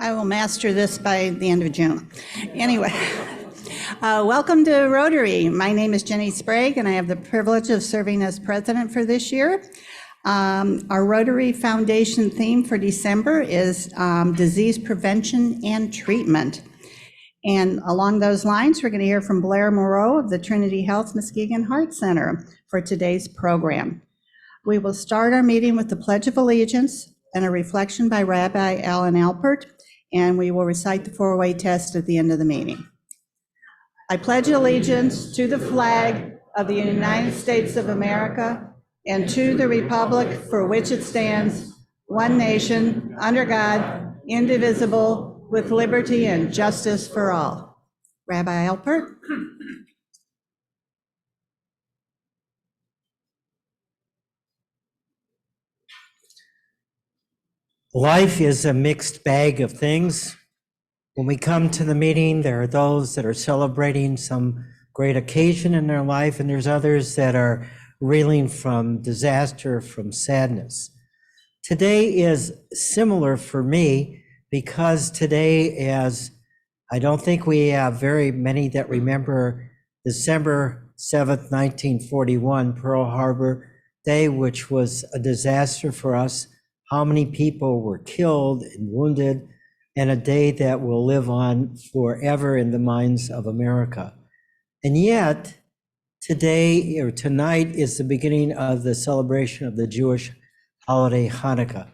I will master this by the end of June. Anyway, welcome to Rotary. My name is Jenny Sprague, and I have the privilege of serving as president for this year. Our Rotary Foundation theme for December is disease prevention and treatment. And along those lines, we're going to hear from Blair Moreau of the Trinity Health Muskegon Heart Center for today's program. We will start our meeting with the Pledge of Allegiance and a reflection by Rabbi Alan Alpert, and we will recite the four-way test at the end of the meeting. I pledge allegiance to the flag of the United States of America and to the republic for which it stands, one nation, under God, indivisible, with liberty and justice for all. Rabbi Alpert. Life is a mixed bag of things. When we come to the meeting, there are those that are celebrating some great occasion in their life, and there's others that are reeling from disaster, from sadness. Today is similar for me because today, as I don't think we have very many that remember December 7th, 1941, Pearl Harbor Day, which was a disaster for us. How many people were killed and wounded, and a day that will live on forever in the minds of America. And yet, today or tonight is the beginning of the celebration of the Jewish holiday Hanukkah.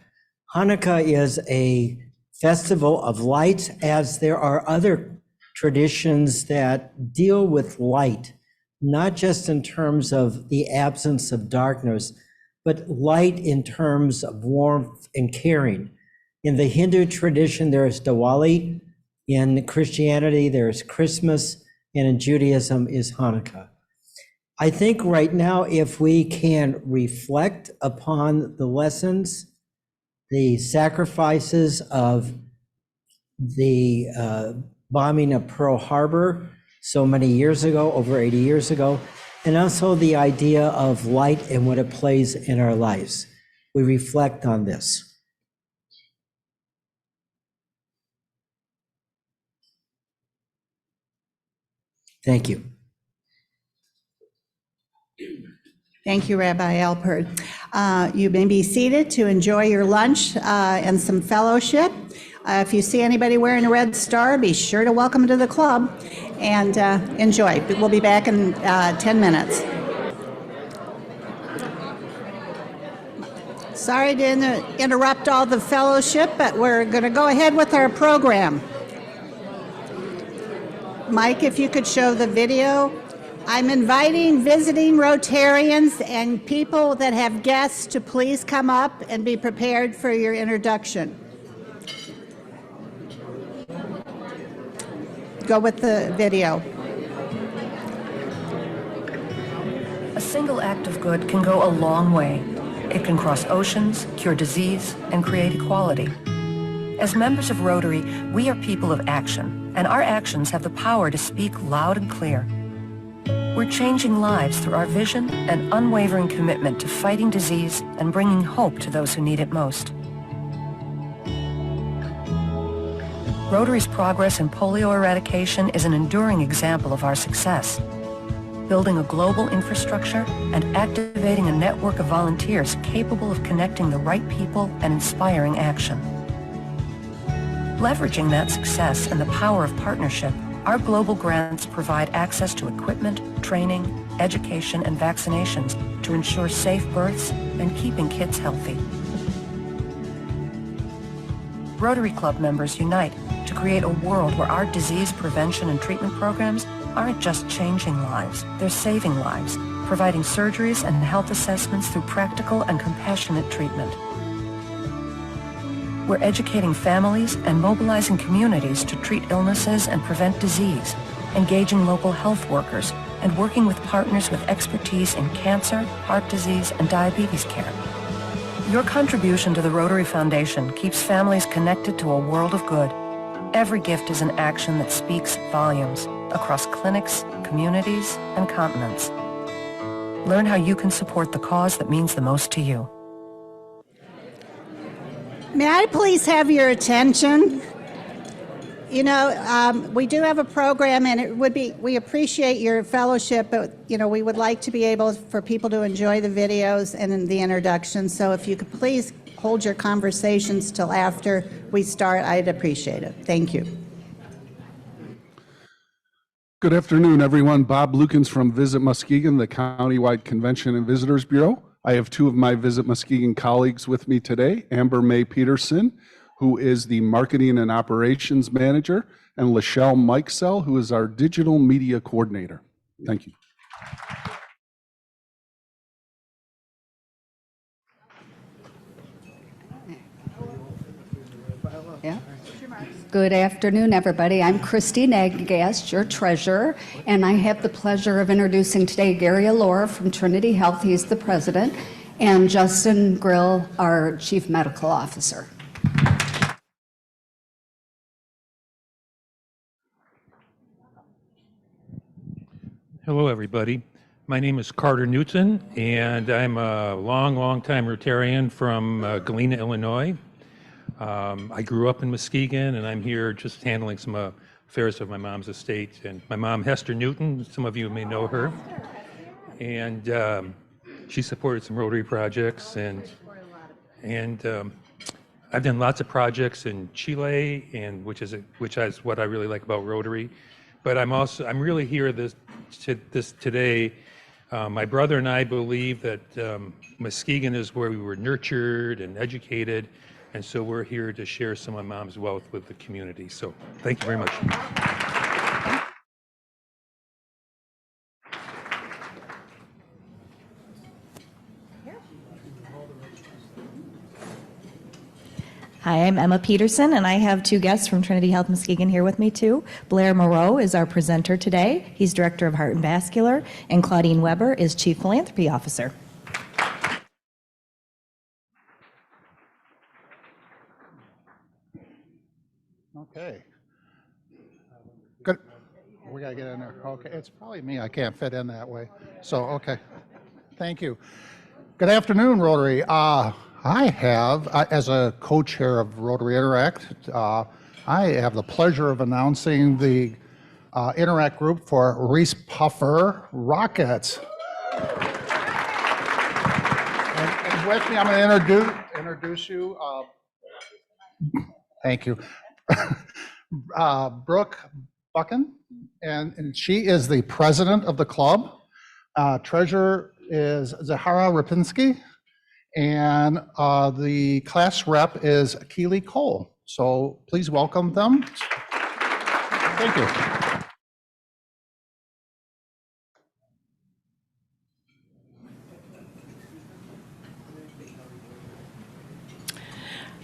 Hanukkah is a festival of lights, as there are other traditions that deal with light, not just in terms of the absence of darkness, but light in terms of warmth and caring. In the Hindu tradition, there is Diwali. In Christianity, there is Christmas. And in Judaism is Hanukkah. I think right now, if we can reflect upon the lessons, the sacrifices of the bombing of Pearl Harbor so many years ago, over 80 years ago, and also the idea of light and what it plays in our lives. We reflect on this. Thank you. Thank you, Rabbi Alpert. You may be seated to enjoy your lunch and some fellowship. If you see anybody wearing a red star, be sure to welcome them to the club and enjoy. We'll be back in 10 minutes. Sorry to interrupt all the fellowship, but we're going to go ahead with our program. Mike, if you could show the video. I'm inviting visiting Rotarians and people that have guests to please come up and be prepared for your introduction. Go with the video. A single act of good can go a long way. It can cross oceans, cure disease, and create equality. As members of Rotary, we are people of action, and our actions have the power to speak loud and clear. We're changing lives through our vision and unwavering commitment to fighting disease and bringing hope to those who need it most. Rotary's progress in polio eradication is an enduring example of our success. Building a global infrastructure and activating a network of volunteers capable of connecting the right people and inspiring action. Leveraging that success and the power of partnership, our global grants provide access to equipment, training, education, and vaccinations to ensure safe births and keeping kids healthy. Rotary Club members unite to create a world where our disease prevention and treatment programs aren't just changing lives, they're saving lives, providing surgeries and health assessments through practical and compassionate treatment. We're educating families and mobilizing communities to treat illnesses and prevent disease, engaging local health workers, and working with partners with expertise in cancer, heart disease, and diabetes care. Your contribution to the Rotary Foundation keeps families connected to a world of good. Every gift is an action that speaks volumes across clinics, communities, and continents. Learn how you can support the cause that means the most to you. May I please have your attention? We do have a program, and we appreciate your fellowship, but, we would like to be able for people to enjoy the videos and the introduction. So if you could please hold your conversations till after we start, I'd appreciate it. Thank you. Good afternoon, everyone. Bob Lukens from Visit Muskegon, the Countywide Convention and Visitors Bureau. I have two of my Visit Muskegon colleagues with me today, Amber May Peterson, who is the Marketing and Operations Manager, and Lachelle Mikesell, who is our Digital Media Coordinator. Thank you. Yeah. Good afternoon, everybody. I'm Christy Nagast, your treasurer, and I have the pleasure of introducing today Gary Allure from Trinity Health. He's the president, and Justin Grill, our chief medical officer. Hello, everybody. My name is Carter Newton, and I'm a long-time Rotarian from Galena, Illinois. I grew up in Muskegon, and I'm here just handling some affairs of my mom's estate. And my mom, Hester Newton, some of you may know her, and she supported some Rotary projects, and I've done lots of projects in Chile, and which is what I really like about Rotary. But I'm really here today. My brother and I believe that Muskegon is where we were nurtured and educated, and so we're here to share some of my mom's wealth with the community. So thank you very much. Hi, I'm Emma Peterson, and I have two guests from Trinity Health Muskegon here with me too. Blair Moreau is our presenter today. He's Director of Heart and Vascular, and Claudine Weber is Chief Philanthropy Officer. Okay. Good. We got to get in there. Okay. It's probably me. I can't fit in that way. So, okay. Thank you. Good afternoon, Rotary. I have, as a co-chair of Rotary Interact, I have the pleasure of announcing the Interact group for Reese Puffer Rockets. And with me, I'm going to introduce you. Thank you. Brooke Buchan, and she is the president of the club. Treasurer is Zahara Rapinski, and the class rep is Keely Cole. So please welcome them. Thank you.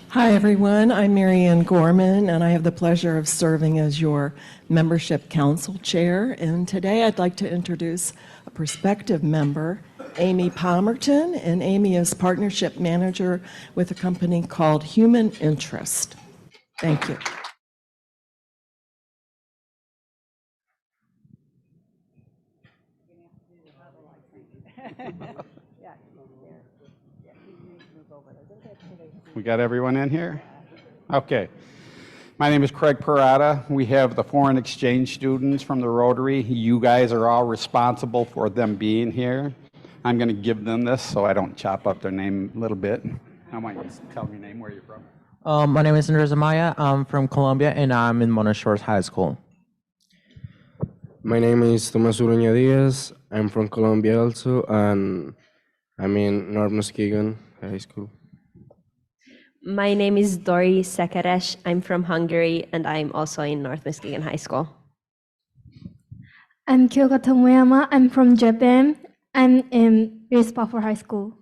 Hi, everyone. I'm Marianne Gorman, and I have the pleasure of serving as your membership council chair. And today I'd like to introduce a prospective member, Amy Palmerton, and Amy is partnership manager with a company called Human Interest. Thank you. We got everyone in here? Okay. My name is Craig Parada. We have the foreign exchange students from the Rotary. You guys are all responsible for them being here. I'm going to give them this so I don't chop up their name a little bit. I want you to tell me your name, where you're from. My name is Andres Amaya. I'm from Colombia, and I'm in Mona Shores High School. My name is Tomas Uruña Diaz. I'm from Colombia also, and I'm in North Muskegon High School. My name is Dori Sekaresh. I'm from Hungary, and I'm also in North Muskegon High School. I'm Kyoka Tomoyama. I'm from Japan. I'm in Reese Puffer High School.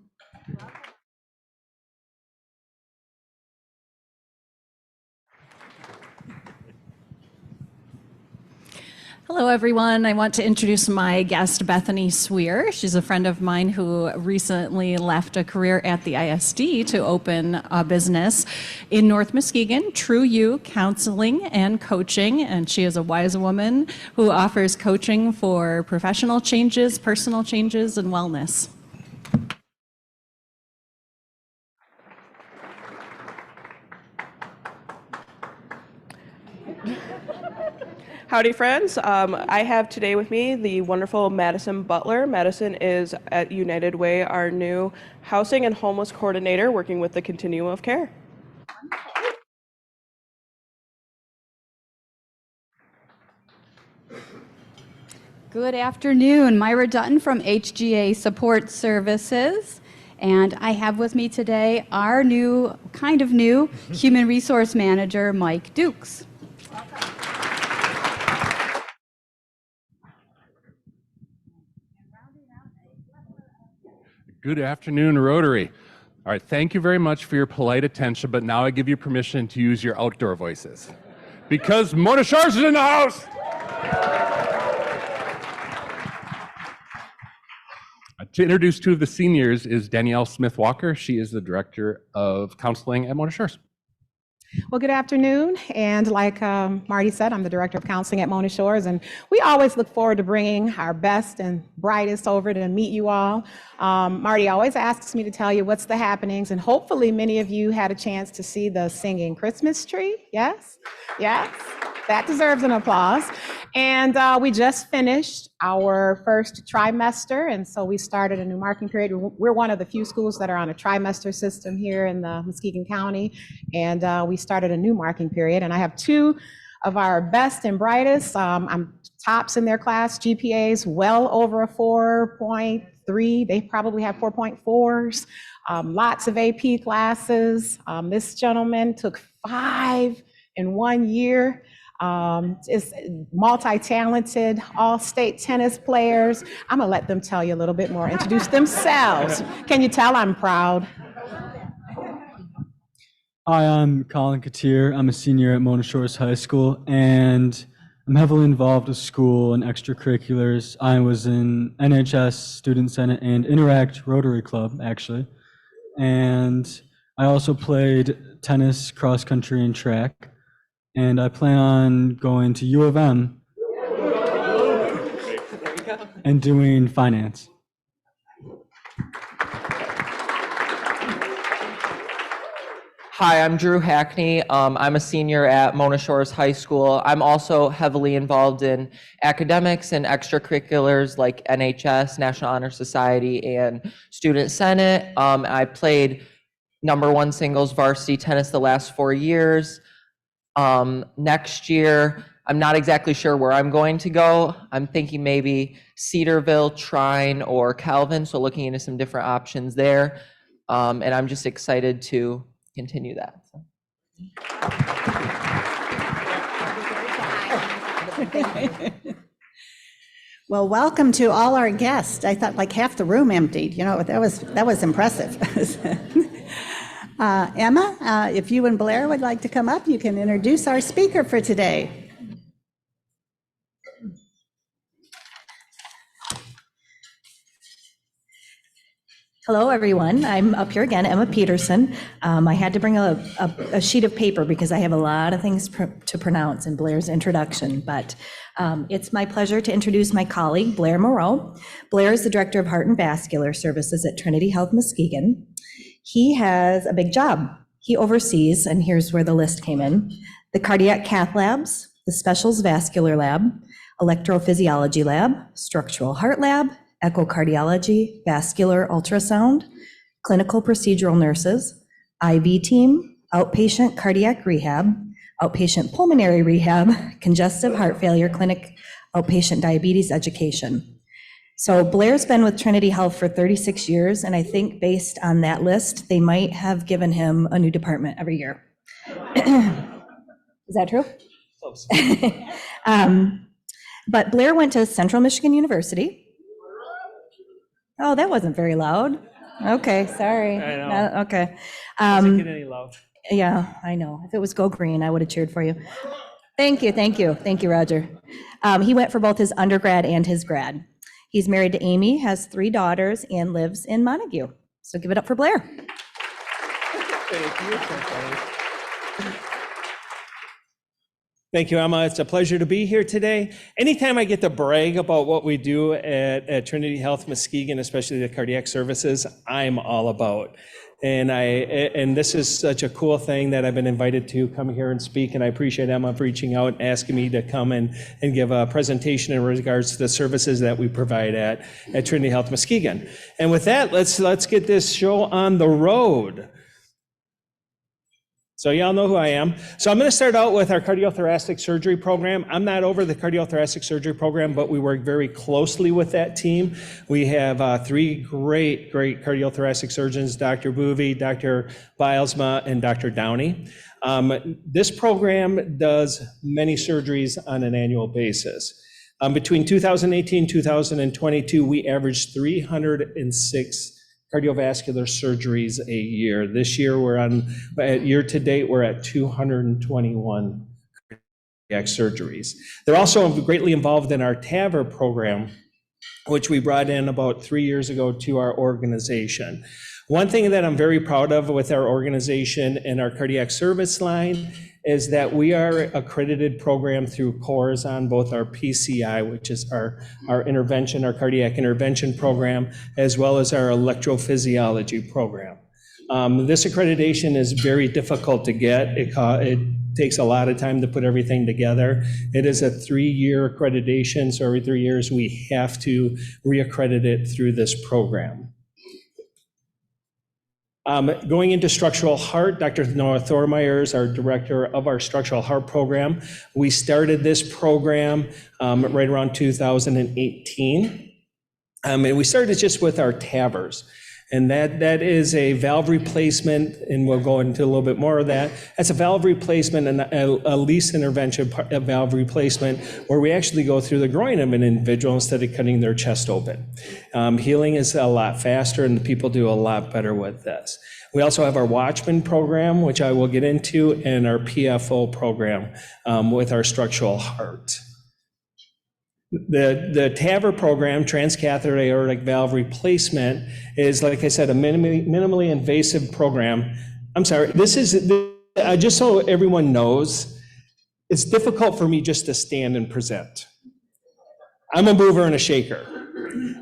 Hello, everyone. I want to introduce my guest, Bethany Sweer. She's a friend of mine who recently left a career at the ISD to open a business in North Muskegon, True You Counseling and Coaching. And she is a wise woman who offers coaching for professional changes, personal changes, and wellness. Howdy, friends. I have today with me the wonderful Madison Butler. Madison is at United Way, our new housing and homeless coordinator, working with the Continuum of Care. Good afternoon. Myra Dutton from HGA Support Services. And I have with me today our new, kind of new, Human Resource Manager, Mike Dukes. Good afternoon, Rotary. All right, thank you very much for your polite attention, but now I give you permission to use your outdoor voices. Because Mona Shores is in the house! To introduce two of the seniors is Danielle Smith-Walker. She is the Director of Counseling at Mona Shores. Well, good afternoon. And like Marty said, I'm the Director of Counseling at Mona Shores, and we always look forward to bringing our best and brightest over to meet you all. Marty always asks me to tell you what's the happenings, and hopefully many of you had a chance to see the singing Christmas tree. Yes? Yes? That deserves an applause. And we just finished our first trimester, and so we started a new marking period. We're one of the few schools that are on a trimester system here in the Muskegon County, and we started a new marking period. And I have two of our best and brightest. I'm tops in their class, GPAs well over a 4.3. They probably have 4.4s. Lots of AP classes. This gentleman took 5 in 1 year. Is multi-talented, all-state tennis players. I'm gonna let them tell you a little bit more, introduce themselves. Can you tell I'm proud? Hi, I'm Colin Katir. I'm a senior at Mona Shores High School, and I'm heavily involved with school and extracurriculars. I was in NHS, Student Senate, and Interact Rotary Club, actually. And I also played tennis, cross country, and track. And I plan on going to U of M and doing finance. Hi, I'm Drew Hackney. I'm a senior at Mona Shores High School. I'm also heavily involved in academics and extracurriculars like NHS, National Honor Society, and Student Senate. I played #1 singles varsity tennis the last 4 years. Next year, I'm not exactly sure where I'm going to go. I'm thinking maybe Cedarville, Trine, or Calvin, so looking into some different options there. And I'm just excited to continue that. Well, welcome to all our guests. I thought like half the room emptied. You know, that was impressive. Emma, if you and Blair would like to come up, you can introduce our speaker for today. Hello, everyone. I'm up here again, Emma Peterson. I had to bring a sheet of paper because I have a lot of things to pronounce in Blair's introduction, but it's my pleasure to introduce my colleague, Blair Moreau. Blair is the Director of Heart and Vascular Services at Trinity Health Muskegon. He has a big job. He oversees, and here's where the list came in, the cardiac cath labs, the specials vascular lab, electrophysiology lab, structural heart lab, echocardiology, vascular ultrasound, clinical procedural nurses, IV team, outpatient cardiac rehab, outpatient pulmonary rehab, congestive heart failure clinic, outpatient diabetes education. So Blair's been with Trinity Health for 36 years, and I think based on that list, they might have given him a new department every year. Is that true? Close. But Blair went to Central Michigan University. Oh, that wasn't very loud. Okay, sorry. I know. Okay. Doesn't get any love. Yeah, I know. If it was Go Green, I would have cheered for you. Thank you, thank you. Thank you, Roger. He went for both his undergrad and his grad. He's married to Amy, has 3 daughters, and lives in Montague. So give it up for Blair. Thank you, Emma. It's a pleasure to be here today. Anytime I get to brag about what we do at Trinity Health Muskegon, especially the cardiac services, I'm all about. And this is such a cool thing that I've been invited to come here and speak, and I appreciate Emma for reaching out and asking me to come and give a presentation in regards to the services that we provide at Trinity Health Muskegon. And with that, let's get this show on the road. So y'all know who I am. So I'm going to start out with our cardiothoracic surgery program. I'm not over the cardiothoracic surgery program, but we work very closely with that team. We have three great cardiothoracic surgeons, Dr. Boovy, Dr. Bilesma, and Dr. Downey. This program does many surgeries on an annual basis. Between 2018 and 2022, we averaged 306 cardiovascular surgeries a year. This year, year to date, we're at 221 cardiac surgeries. They're also greatly involved in our TAVR program, which we brought in about 3 years ago to our organization. One thing that I'm very proud of with our organization and our cardiac service line is that we are accredited program through CORS on both our PCI, which is our intervention, our cardiac intervention program, as well as our electrophysiology program. This accreditation is very difficult to get. It takes a lot of time to put everything together. It is a 3-year accreditation, so every 3 years we have to reaccredit it through this program. Going into structural heart, Dr. Noah Thormeyer is our director of our structural heart program. We started this program right around 2018. And we started just with our TAVRs. And that is a valve replacement, and we'll go into a little bit more of that. That's a valve replacement and a least intervention valve replacement where we actually go through the groin of an individual instead of cutting their chest open. Healing is a lot faster, and the people do a lot better with this. We also have our Watchman program, which I will get into, and our PFO program with our structural heart. The TAVR program, transcatheter aortic valve replacement, is, like I said, a minimally invasive program. I'm sorry, just so everyone knows, it's difficult for me just to stand and present. I'm a mover and a shaker.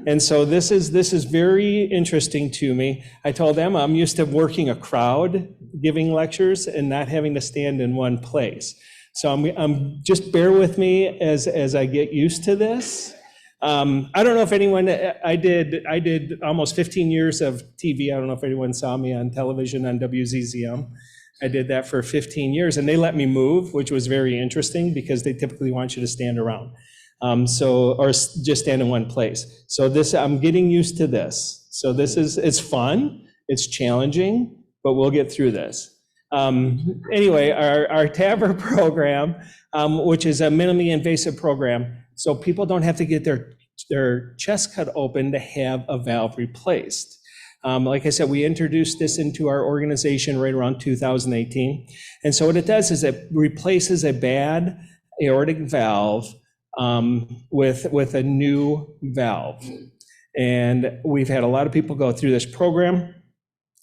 And so this is very interesting to me. I told Emma I'm used to working a crowd, giving lectures, and not having to stand in one place. So I'm just bear with me as I get used to this. I don't know if anyone, I did almost 15 years of TV. I don't know if anyone saw me on television on WZZM. I did that for 15 years, and they let me move, which was very interesting because they typically want you to stand around. Or just stand in one place. So I'm getting used to this. So it's fun, it's challenging, but we'll get through this. Anyway, our TAVR program, which is a minimally invasive program, so people don't have to get their chest cut open to have a valve replaced. Like I said, we introduced this into our organization right around 2018. And so what it does is it replaces a bad aortic valve with a new valve. And we've had a lot of people go through this program.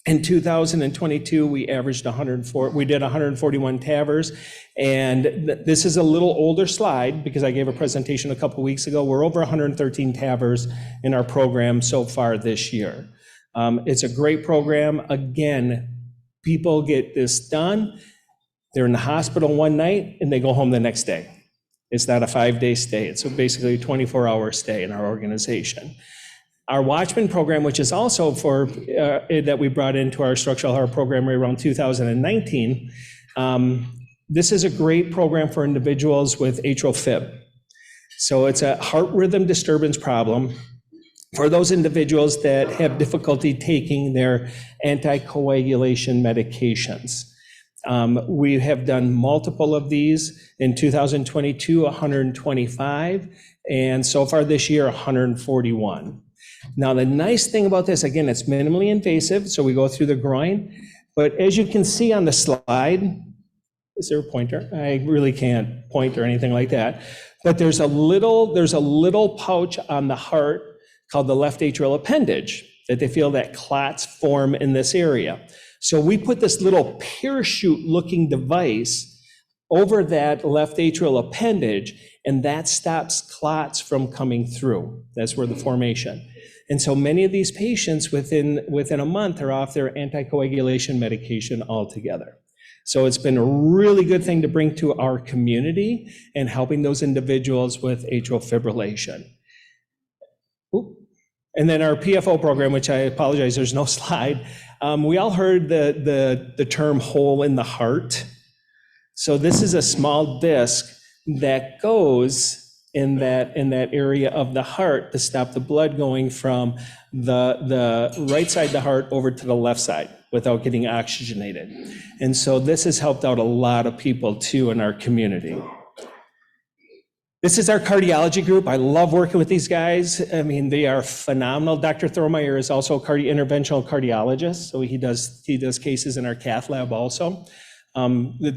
In 2022, we averaged 141 TAVRs, and this is a little older slide because I gave a presentation a couple weeks ago. We're over 113 TAVRs in our program so far this year. It's a great program. Again, people get this done. They're in the hospital one night and they go home the next day. It's not a 5-day stay. It's basically a 24-hour stay in our organization. Our Watchman program, which is also that we brought into our structural heart program right around 2019, this is a great program for individuals with atrial fib. So it's a heart rhythm disturbance problem for those individuals that have difficulty taking their anticoagulation medications. We have done multiple of these. In 2022, 125, and so far this year, 141. Now, the nice thing about this, again, it's minimally invasive, so we go through the groin, but as you can see on the slide, is there a pointer? I really can't point or anything like that, but there's a little pouch on the heart called the left atrial appendage that they feel that clots form in this area. So we put this little parachute-looking device over that left atrial appendage, and that stops clots from coming through. That's where the formation. And so many of these patients within a month are off their anticoagulation medication altogether. So it's been a really good thing to bring to our community and helping those individuals with atrial fibrillation. Oop. And then our PFO program, which I apologize, there's no slide. We all heard the term hole in the heart. So this is a small disc that goes in that area of the heart to stop the blood going from the right side of the heart over to the left side without getting oxygenated. And so this has helped out a lot of people too in our community. This is our cardiology group. I love working with these guys. I mean, they are phenomenal. Dr. Thormeyer is also a interventional cardiologist, so he does cases in our cath lab also.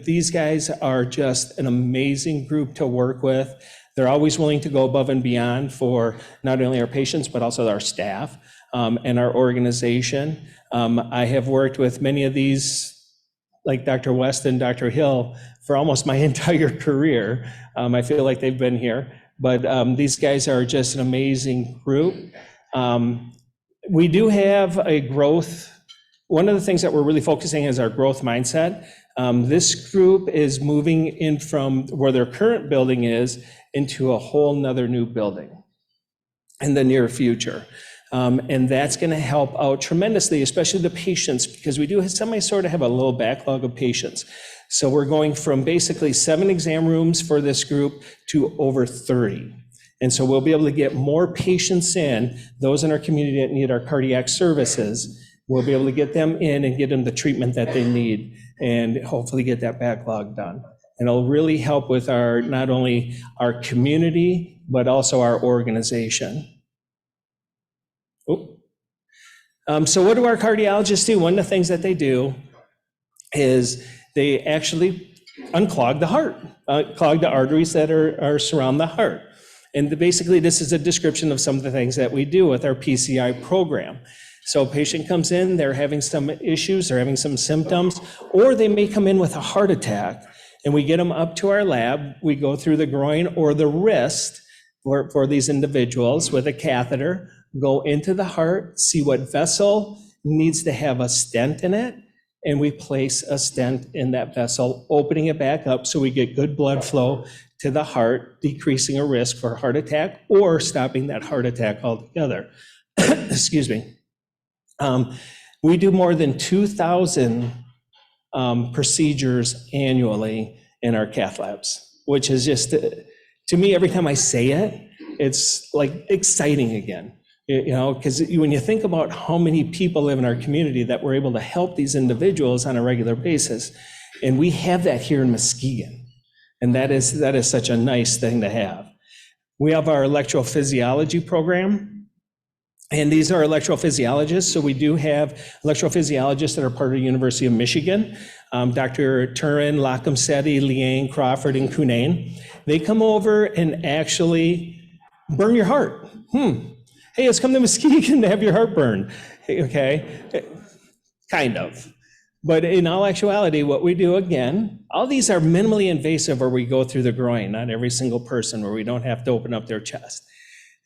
These guys are just an amazing group to work with. They're always willing to go above and beyond for not only our patients, but also our staff and our organization. I have worked with many of these, like Dr. West and Dr. Hill, for almost my entire career. I feel like they've been here, but these guys are just an amazing group. We do have a growth. One of the things that we're really focusing is our growth mindset. This group is moving in from where their current building is into a whole nother new building in the near future. And that's going to help out tremendously, especially the patients, because we do sort of have a little backlog of patients. So we're going from basically 7 exam rooms for this group to over 30. And so we'll be able to get more patients in, those in our community that need our cardiac services. We'll be able to get them in and get them the treatment that they need and hopefully get that backlog done. And it'll really help with not only our community, but also our organization. So what do our cardiologists do? One of the things that they do is they actually unclog the heart, clog the arteries that are surround the heart. And basically this is a description of some of the things that we do with our PCI program. So a patient comes in, they're having some issues, they're having some symptoms, or they may come in with a heart attack, and we get them up to our lab. We go through the groin or the wrist for these individuals with a catheter, go into the heart, see what vessel needs to have a stent in it, and we place a stent in that vessel, opening it back up so we get good blood flow to the heart, decreasing a risk for a heart attack or stopping that heart attack altogether. Excuse me. We do more than 2,000 procedures annually in our cath labs, which is just, to me, every time I say it, it's like exciting again. You know, because when you think about how many people live in our community that we're able to help these individuals on a regular basis, and we have that here in Muskegon, and that is such a nice thing to have. We have our electrophysiology program, and these are electrophysiologists. So we do have electrophysiologists that are part of the University of Michigan, Dr. Turin, Lacomsetti, Liang, Crawford, and Cunane. They come over and actually burn your heart. Hey, let's come to Muskegon to have your heart burned. Okay, kind of. But in all actuality, what we do, again, all these are minimally invasive where we go through the groin, not every single person, where we don't have to open up their chest.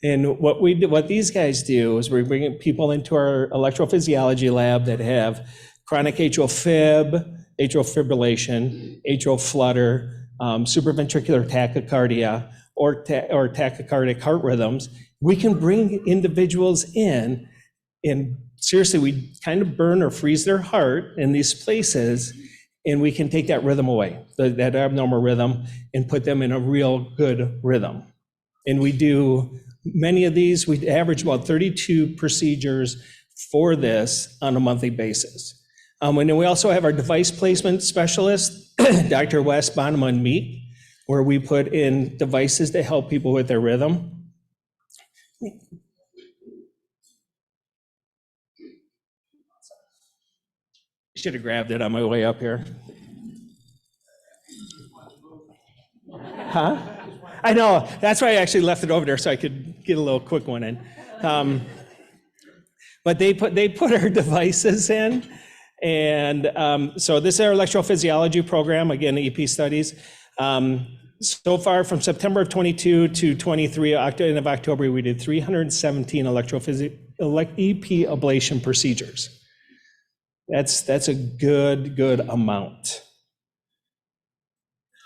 And what these guys do is we bring people into our electrophysiology lab that have chronic atrial fibrillation, atrial flutter, supraventricular tachycardia, or tachycardic heart rhythms. We can bring individuals in, and seriously, we kind of burn or freeze their heart in these places, and we can take that rhythm away, that abnormal rhythm, and put them in a real good rhythm. And we do many of these. We average about 32 procedures for this on a monthly basis. And then we also have our device placement specialist, Dr. Wes Bonneman Meek, where we put in devices to help people with their rhythm. Should have grabbed it on my way up here. Huh? I know, that's why I actually left it over there so I could get a little quick one in. But they put our devices in, and so this is our electrophysiology program, again, EP studies. So far from September of 22 to 23, end of October, we did 317 ablation procedures. That's a good amount.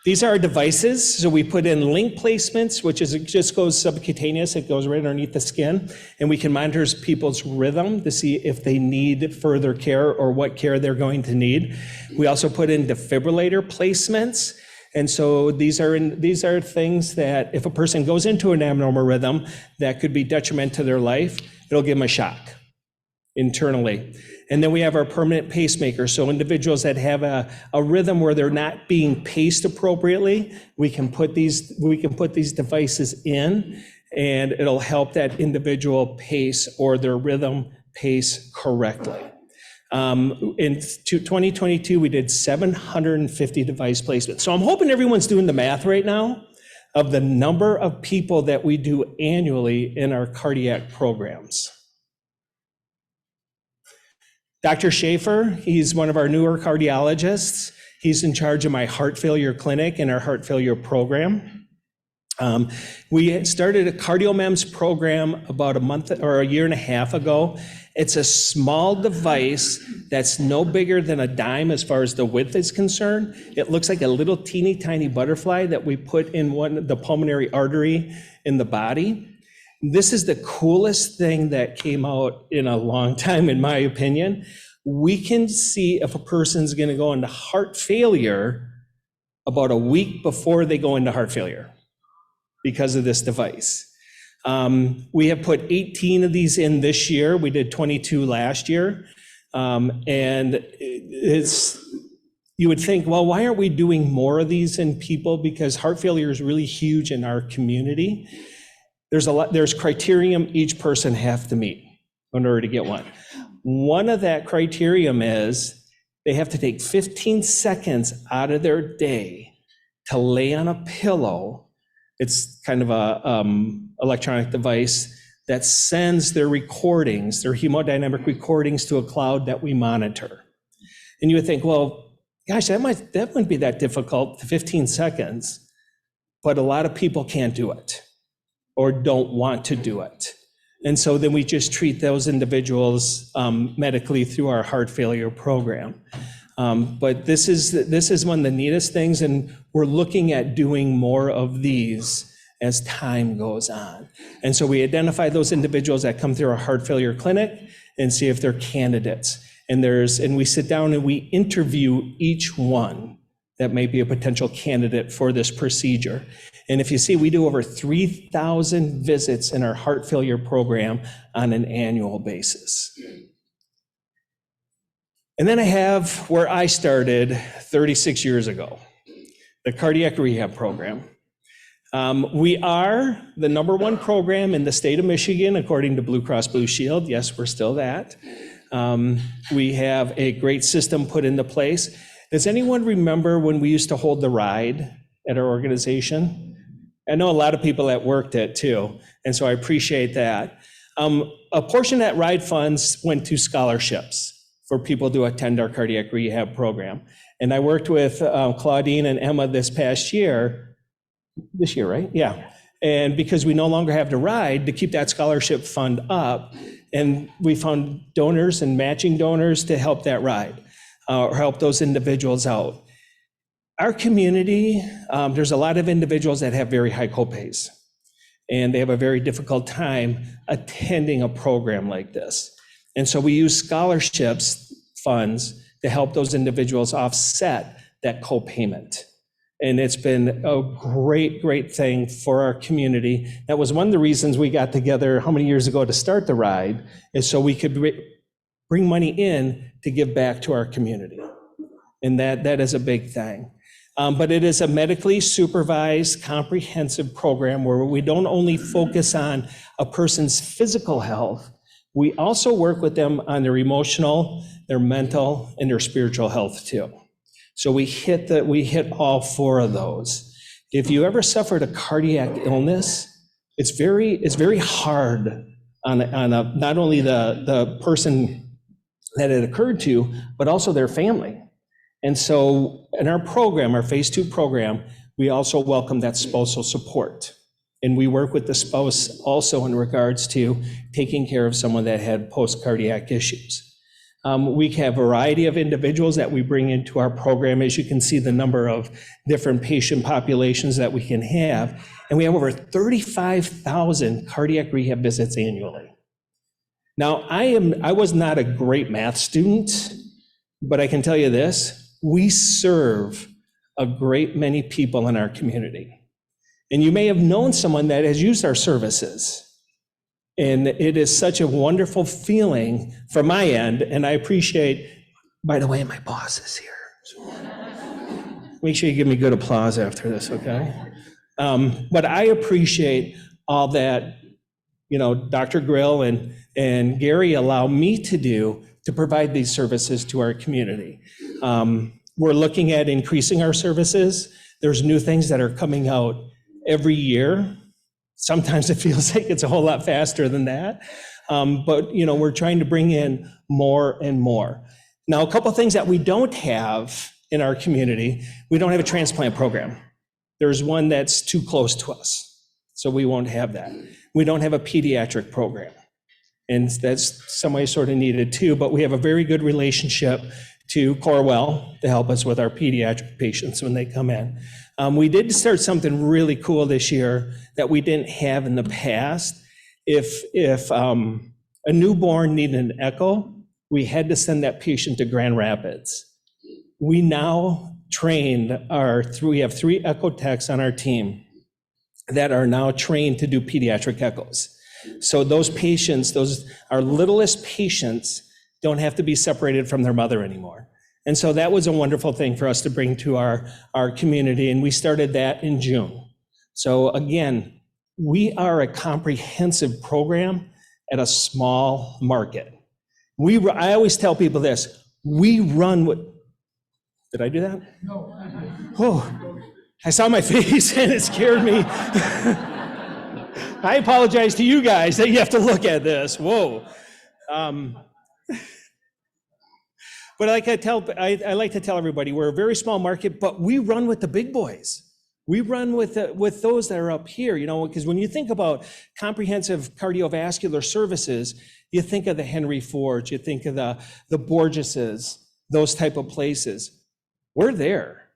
These are our devices. So we put in link placements, which is, it just goes subcutaneous. It goes right underneath the skin. And we can monitor people's rhythm to see if they need further care or what care they're going to need. We also put in defibrillator placements. And so these are things that if a person goes into an abnormal rhythm that could be detrimental to their life, it'll give them a shock internally. And then we have our permanent pacemaker. So individuals that have a rhythm where they're not being paced appropriately, we can put these devices in, and it'll help that individual pace or their rhythm pace correctly. In 2022, we did 750 device placements. So I'm hoping everyone's doing the math right now of the number of people that we do annually in our cardiac programs. Dr. Schaefer, he's one of our newer cardiologists. He's in charge of my heart failure clinic and our heart failure program. We started a CardioMEMS program about a month or a year and a half ago. It's a small device that's no bigger than a dime as far as the width is concerned. It looks like a little teeny tiny butterfly that we put in the pulmonary artery in the body. This is the coolest thing that came out in a long time, in my opinion. We can see if a person's going to go into heart failure about a week before they go into heart failure because of this device. We have put 18 of these in this year. We did 22 last year. And you would think, well, why aren't we doing more of these in people? Because heart failure is really huge in our community. There's criterion each person have to meet in order to get one. One of that criterion is they have to take 15 seconds out of their day to lay on a pillow. It's kind of a electronic device that sends their recordings, their hemodynamic recordings, to a cloud that we monitor. And you would think, well, gosh, that wouldn't be that difficult, 15 seconds, but a lot of people can't do it or don't want to do it. And so then we just treat those individuals medically through our heart failure program. But this is one of the neatest things, and we're looking at doing more of these as time goes on. And so we identify those individuals that come through our heart failure clinic and see if they're candidates. And we sit down and we interview each one that may be a potential candidate for this procedure. And if you see, we do over 3,000 visits in our heart failure program on an annual basis. And then I have where I started 36 years ago, the cardiac rehab program. We are the #1 program in the state of Michigan, according to Blue Cross Blue Shield. Yes, we're still that. We have a great system put into place. Does anyone remember when we used to hold the ride at our organization? I know a lot of people that worked it too, and so I appreciate that. A portion of that ride funds went to scholarships for people to attend our cardiac rehab program. And I worked with Claudine and Emma this year, right? Yeah. And because we no longer have the ride, to keep that scholarship fund up, and we found donors and matching donors to help that ride or help those individuals out. Our community, there's a lot of individuals that have very high copays, and they have a very difficult time attending a program like this. And so we use scholarships funds to help those individuals offset that copayment. And it's been a great thing for our community. That was one of the reasons we got together how many years ago to start the ride, is so we could bring money in to give back to our community. And that is a big thing. But it is a medically supervised, comprehensive program where we don't only focus on a person's physical health, we also work with them on their emotional, their mental, and their spiritual health too. So we hit all 4 of those. If you ever suffered a cardiac illness, it's very hard on not only the person that it occurred to, but also their family. And so in our program, our phase 2 program, we also welcome that spousal support. And we work with the spouse also in regards to taking care of someone that had post-cardiac issues. We have a variety of individuals that we bring into our program. As you can see, the number of different patient populations that we can have. And we have over 35,000 cardiac rehab visits annually. Now, I was not a great math student, but I can tell you this, we serve a great many people in our community. And you may have known someone that has used our services. And it is such a wonderful feeling from my end, and I appreciate, by the way, my boss is here. So make sure you give me good applause after this, okay? But I appreciate all that, Dr. Grill and Gary allow me to do to provide these services to our community. We're looking at increasing our services. There's new things that are coming out every year. Sometimes it feels like it's a whole lot faster than that. But we're trying to bring in more and more. Now, a couple of things that we don't have in our community, we don't have a transplant program. There's one that's too close to us, so we won't have that. We don't have a pediatric program, and that's some way sort of needed too, but we have a very good relationship to Corewell to help us with our pediatric patients when they come in. We did start something really cool this year that we didn't have in the past. If a newborn needed an echo, we had to send that patient to Grand Rapids. We now we have 3 echo techs on our team that are now trained to do pediatric echoes. So those patients, our littlest patients, don't have to be separated from their mother anymore. And so that was a wonderful thing for us to bring to our community, and we started that in June. So again, we are a comprehensive program at a small market. I always tell people this, we run with, did I do that? No. Oh, I saw my face and it scared me. I apologize to you guys that you have to look at this, whoa. But I like to tell everybody, we're a very small market, but we run with the big boys. We run with those that are up here, because when you think about comprehensive cardiovascular services, you think of the Henry Fords, you think of the Borgeses, those type of places. We're there.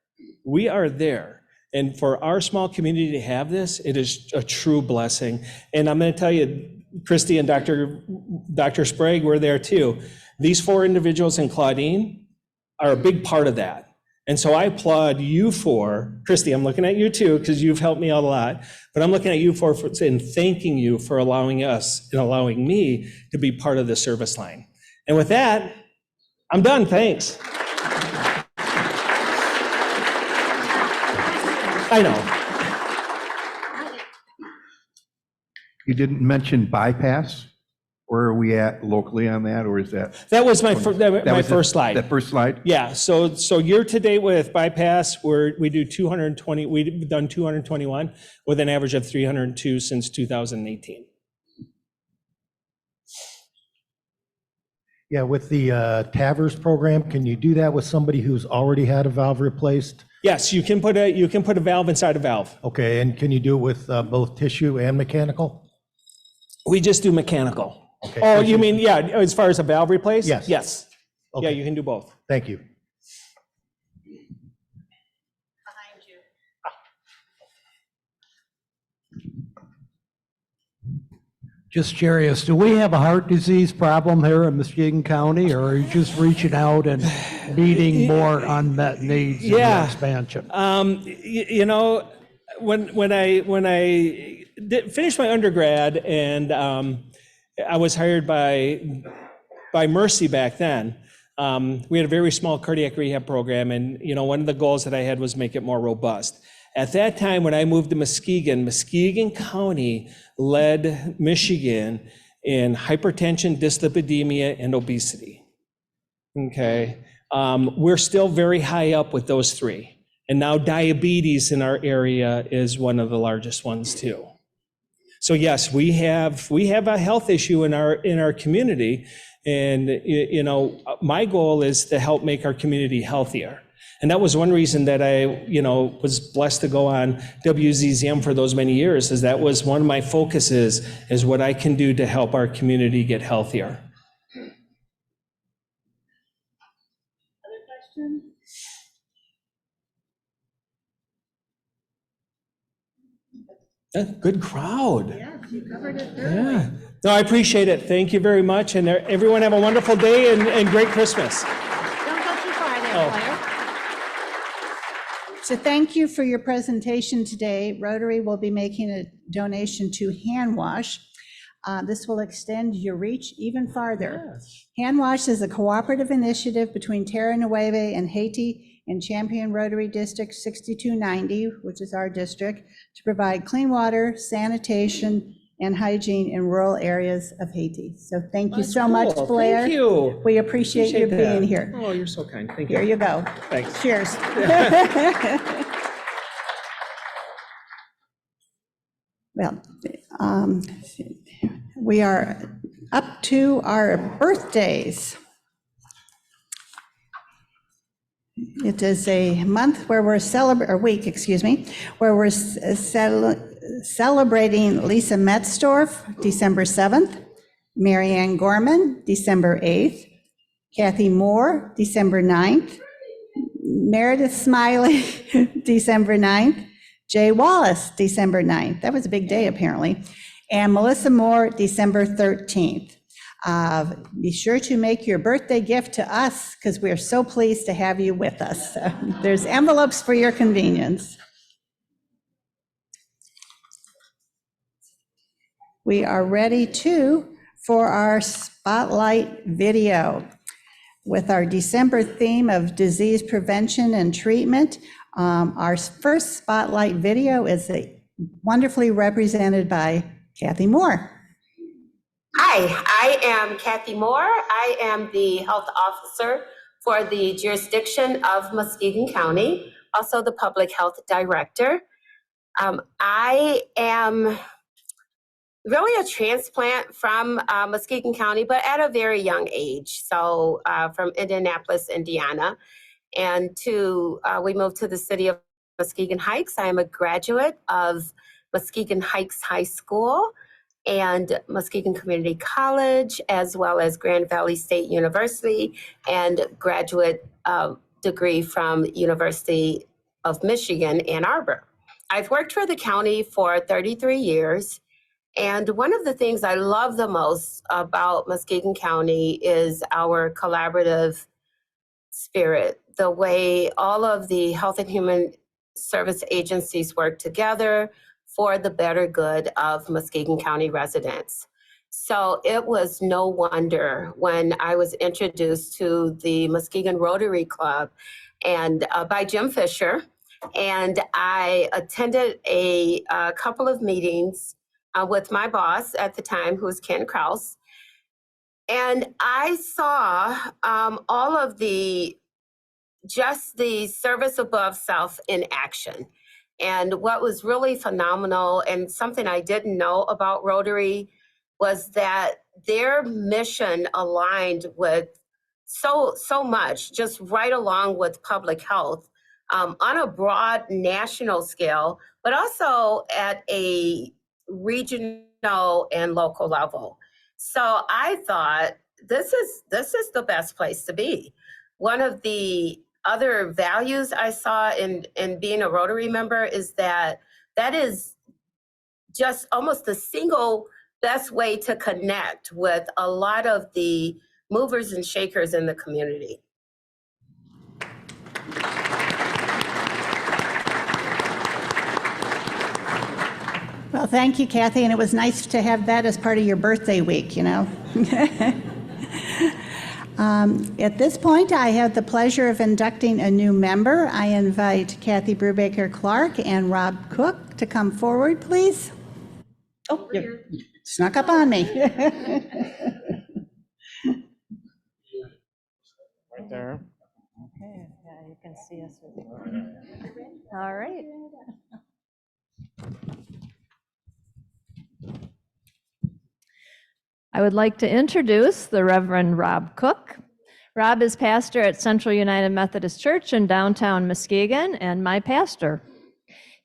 We are there. And for our small community to have this, it is a true blessing. And I'm going to tell you, Christy and Dr. Sprague were there too. These 4 individuals and Claudine are a big part of that. And so I applaud you for, Christy, I'm looking at you too, because you've helped me out a lot, but I'm looking at you for and thanking you for allowing us and allowing me to be part of the service line. And with that, I'm done, thanks. I know. You didn't mention bypass. Where are we at locally on that, or is that? That was my first slide. That first slide? Yeah, so year to date with bypass, we do 220, we've done 221 with an average of 302 since 2018. Yeah, with the TAVRs program, can you do that with somebody who's already had a valve replaced? Yes, you can put a valve inside a valve. Okay, and can you do it with both tissue and mechanical? We just do mechanical. Okay. Oh, you mean, yeah, as far as a valve replace? Yes. Yes. Okay. Yeah, you can do both. Thank you. Just curious, do we have a heart disease problem here in Muskegon County, or are you just reaching out and meeting more unmet needs in the expansion? When I finished my undergrad and I was hired by Mercy back then, we had a very small cardiac rehab program, and one of the goals that I had was make it more robust. At that time, when I moved to Muskegon County led Michigan in hypertension, dyslipidemia, and obesity. Okay, we're still very high up with those 3. And now diabetes in our area is one of the largest ones too. So yes, we have a health issue in our community, and my goal is to help make our community healthier. And that was one reason that I, was blessed to go on WZZM for those many years, is that was one of my focuses, is what I can do to help our community get healthier. Other questions? Good crowd. Yes, you covered it Yeah. No, I appreciate it. Thank you very much. And everyone have a wonderful day and great Christmas. Don't go too far there, Oh. Blair. So thank you for your presentation today. Rotary will be making a donation to Hand Wash. This will extend your reach even farther. Hand Wash is a cooperative initiative between Terra Nueva and Haiti and Champion Rotary District 6290, which is our district, to provide clean water, sanitation, and hygiene in rural areas of Haiti. So thank you That's so much, cool. Blair. Thank you. We appreciate you that. being here. Oh, you're so kind. Thank you. Here you go. Thanks. Cheers. Well, we are up to our birthdays. It is a month where we're where we're celebrating Lisa Metzdorf, December 7th, Marianne Gorman, December 8th, Kathy Moore, December 9th, Meredith Smiley, December 9th, Jay Wallace, December 9th. That was a big day, apparently. And Melissa Moore, December 13th. Be sure to make your birthday gift to us because we are so pleased to have you with us. There's envelopes for your convenience. We are ready for our spotlight video with our December theme of disease prevention and treatment. Our first spotlight video is wonderfully represented by Kathy Moore. Hi, I am Kathy Moore. I am the health officer for the jurisdiction of Muskegon County, also the public health director. I am really a transplant from Muskegon County, but at a very young age. So from Indianapolis, Indiana. And we moved to the city of Muskegon Heights. I am a graduate of Muskegon Heights High School and Muskegon Community College, as well as Grand Valley State University, and graduate degree from University of Michigan, Ann Arbor. I've worked for the county for 33 years, and one of the things I love the most about Muskegon County is our collaborative spirit, the way all of the health and human service agencies work together for the better good of Muskegon County residents. So it was no wonder when I was introduced to the Muskegon Rotary Club and by Jim Fisher, and I attended a couple of meetings with my boss at the time, who was Ken Kraus, and I saw all of the service above self in action. And what was really phenomenal, and something I didn't know about Rotary, was that their mission aligned with so much, just right along with public health on a broad national scale, but also at a regional and local level. So I thought, this is the best place to be. One of the other values I saw in being a Rotary member is that is just almost the single best way to connect with a lot of the movers and shakers in the community. Well, thank you, Kathy, and it was nice to have that as part of your birthday week, At this point, I have the pleasure of inducting a new member. I invite Kathy Brubaker-Clark and Rob Cook to come forward, please. Oh, you snuck up on me. Right there. Okay, yeah, you can see us. All right. I would like to introduce the Reverend Rob Cook. Rob is pastor at Central United Methodist Church in downtown Muskegon and my pastor.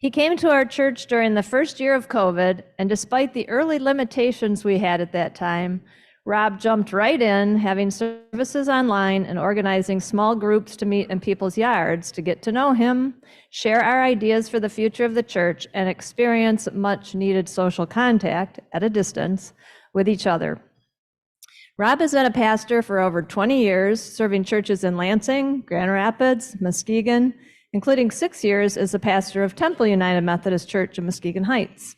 He came to our church during the first year of COVID, and despite the early limitations we had at that time, Rob jumped right in, having services online and organizing small groups to meet in people's yards to get to know him, share our ideas for the future of the church, and experience much needed social contact at a distance with each other. Rob has been a pastor for over 20 years, serving churches in Lansing, Grand Rapids, Muskegon, including 6 years as the pastor of Temple United Methodist Church in Muskegon Heights.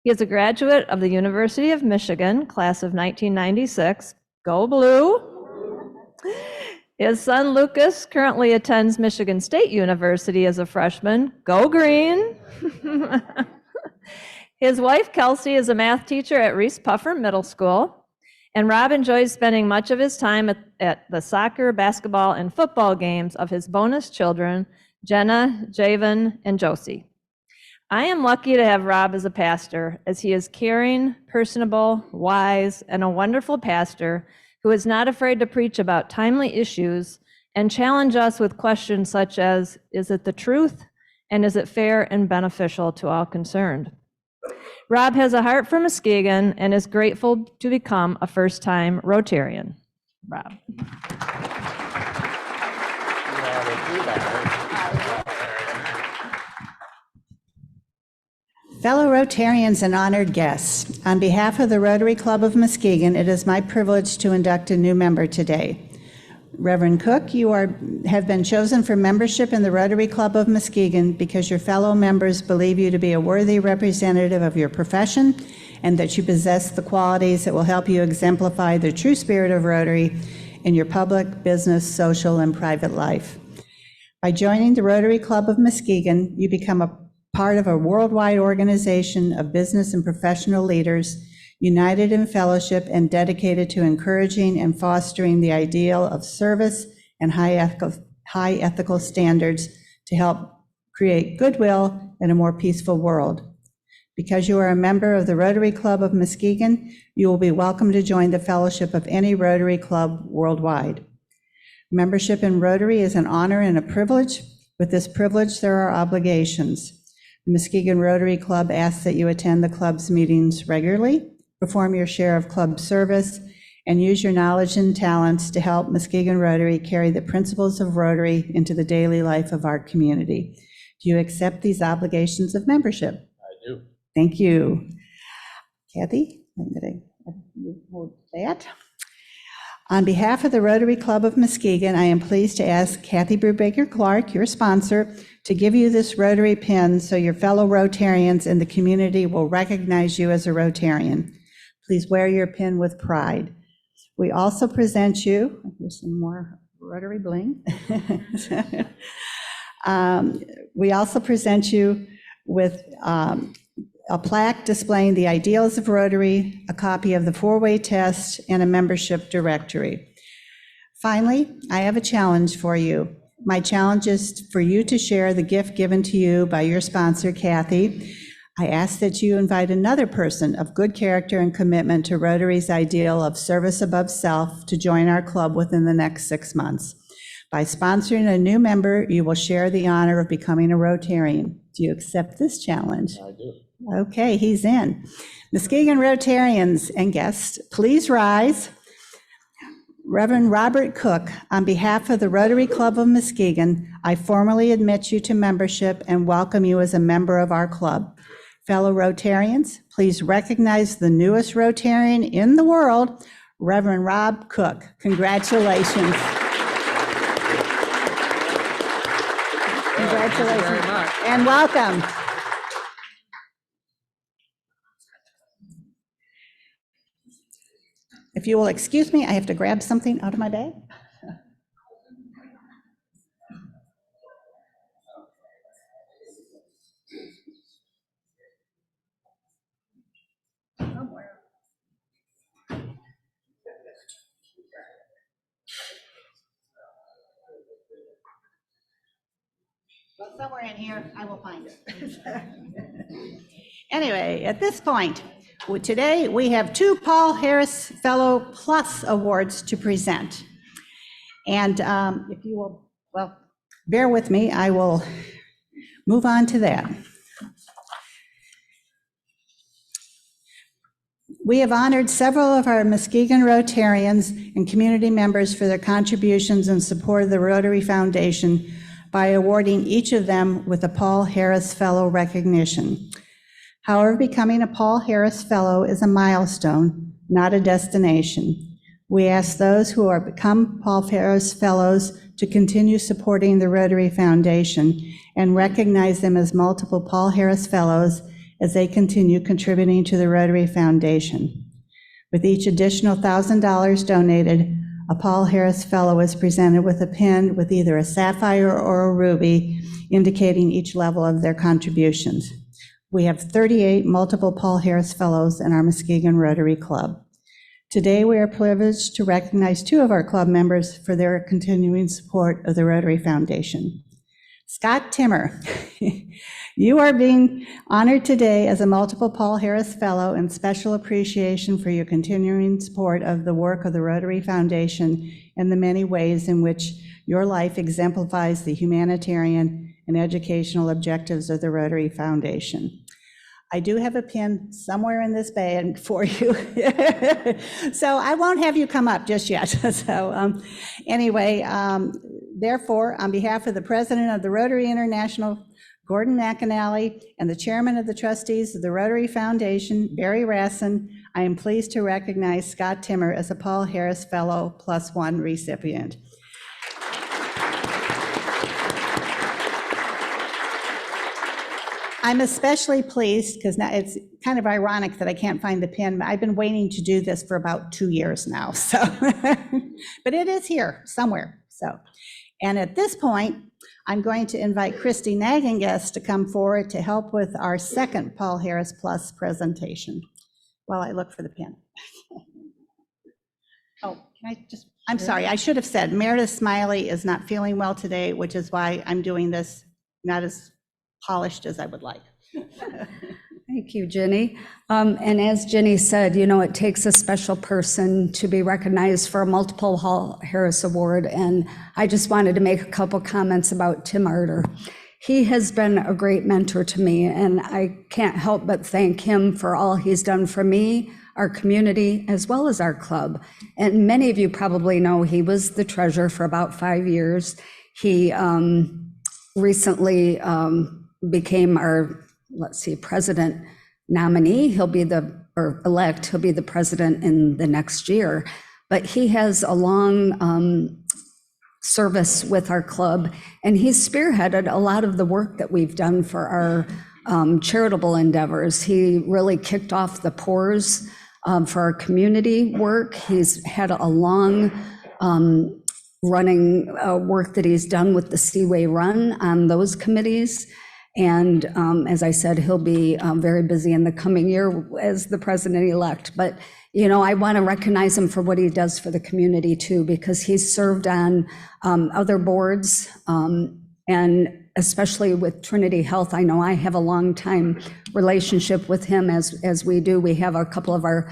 He is a graduate of the University of Michigan, class of 1996. Go Blue! His son Lucas currently attends Michigan State University as a freshman. Go Green! His wife Kelsey is a math teacher at Reese Puffer Middle School. And Rob enjoys spending much of his time at the soccer, basketball, and football games of his bonus children, Jenna, Javen, and Josie. I am lucky to have Rob as a pastor, as he is caring, personable, wise, and a wonderful pastor who is not afraid to preach about timely issues and challenge us with questions such as, is it the truth? And is it fair and beneficial to all concerned? Rob has a heart for Muskegon and is grateful to become a first-time Rotarian. Rob. Fellow Rotarians and honored guests, on behalf of the Rotary Club of Muskegon, it is my privilege to induct a new member today. Reverend Cook, you have been chosen for membership in the Rotary Club of Muskegon because your fellow members believe you to be a worthy representative of your profession and that you possess the qualities that will help you exemplify the true spirit of Rotary in your public, business, social, and private life. By joining the Rotary Club of Muskegon, you become a part of a worldwide organization of business and professional leaders united in fellowship and dedicated to encouraging and fostering the ideal of service and high ethical standards to help create goodwill in a more peaceful world. Because you are a member of the Rotary Club of Muskegon, you will be welcome to join the fellowship of any Rotary Club worldwide. Membership in Rotary is an honor and a privilege. With this privilege, there are obligations. The Muskegon Rotary Club asks that you attend the club's meetings regularly, perform your share of club service, and use your knowledge and talents to help Muskegon Rotary carry the principles of Rotary into the daily life of our community. Do you accept these obligations of membership? I do. Thank you. Kathy, I'm going to hold that. On behalf of the Rotary Club of Muskegon, I am pleased to ask Kathy Brubaker Clark, your sponsor, to give you this Rotary pin so your fellow Rotarians in the community will recognize you as a Rotarian. Please wear your pin with pride. We also present you, here's some more Rotary bling. We also present you with a plaque displaying the ideals of Rotary, a copy of the four-way test, and a membership directory. Finally, I have a challenge for you. My challenge is for you to share the gift given to you by your sponsor, Kathy. I ask that you invite another person of good character and commitment to Rotary's ideal of service above self to join our club within the next 6 months. By sponsoring a new member, you will share the honor of becoming a Rotarian. Do you accept this challenge? I do. Okay, he's in. Muskegon Rotarians and guests, please rise. Reverend Robert Cook, on behalf of the Rotary Club of Muskegon, I formally admit you to membership and welcome you as a member of our club. Fellow Rotarians, please recognize the newest Rotarian in the world, Reverend Rob Cook. Congratulations. Congratulations. Thank you very much. And welcome. If you will excuse me, I have to grab something out of my bag. Well, somewhere in here, I will find it. Anyway, at this point, today we have 2 Paul Harris Fellow Plus Awards to present. And if you will, well, bear with me, I will move on to that. We have honored several of our Muskegon Rotarians and community members for their contributions and support of the Rotary Foundation by awarding each of them with a Paul Harris Fellow recognition. However, becoming a Paul Harris Fellow is a milestone, not a destination. We ask those who are become Paul Harris Fellows to continue supporting the Rotary Foundation and recognize them as multiple Paul Harris Fellows as they continue contributing to the Rotary Foundation. With each additional $1,000 donated, a Paul Harris Fellow is presented with a pin with either a sapphire or a ruby, indicating each level of their contributions. We have 38 multiple Paul Harris Fellows in our Muskegon Rotary Club. Today, we are privileged to recognize 2 of our club members for their continuing support of the Rotary Foundation. Scott Timmer, you are being honored today as a multiple Paul Harris Fellow in special appreciation for your continuing support of the work of the Rotary Foundation and the many ways in which your life exemplifies the humanitarian and educational objectives of the Rotary Foundation. I do have a pin somewhere in this bag for you. So I won't have you come up just yet. So anyway, therefore, on behalf of the president of the Rotary International, Gordon McAnally, and the chairman of the trustees of the Rotary Foundation, Barry Rassin, I am pleased to recognize Scott Timmer as a Paul Harris Fellow +1 recipient. I'm especially pleased because now it's kind of ironic that I can't find the pin. I've been waiting to do this for about 2 years now, so, but it is here somewhere. So, and at this point, I'm going to invite Christy Nagenguest to come forward to help with our second Paul Harris Plus presentation while I look for the pin. Oh, can I just, I'm sorry, I should have said Meredith Smiley is not feeling well today, which is why I'm doing this not as polished as I would like. Thank you, Jenny. And as Jenny said, you know, it takes a special person to be recognized for a multiple Paul Harris Award. And I just wanted to make a couple comments about Tim Arter. He has been a great mentor to me, and I can't help but thank him for all he's done for me, our community, as well as our club. And many of you probably know he was the treasurer for about 5 years. He recently became our, president nominee. He'll be elect, he'll be the president in the next year. But he has a long service with our club, and he's spearheaded a lot of the work that we've done for our charitable endeavors. He really kicked off the PORS for our community work. He's had a long running work that he's done with the Seaway Run on those committees. And as I said, he'll be very busy in the coming year as the president-elect. But, you know, I want to recognize him for what he does for the community too, because he's served on other boards, and especially with Trinity Health. I know I have a long time relationship with him, as we do. We have a couple of our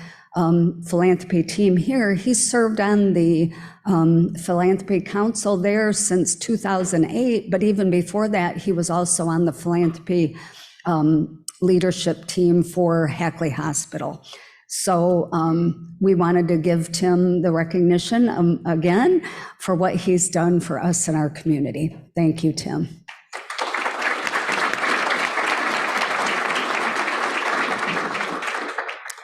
philanthropy team here. He served on the Philanthropy Council there since 2008, but even before that, he was also on the philanthropy leadership team for Hackley Hospital. So we wanted to give Tim the recognition again for what he's done for us in our community. Thank you, Tim.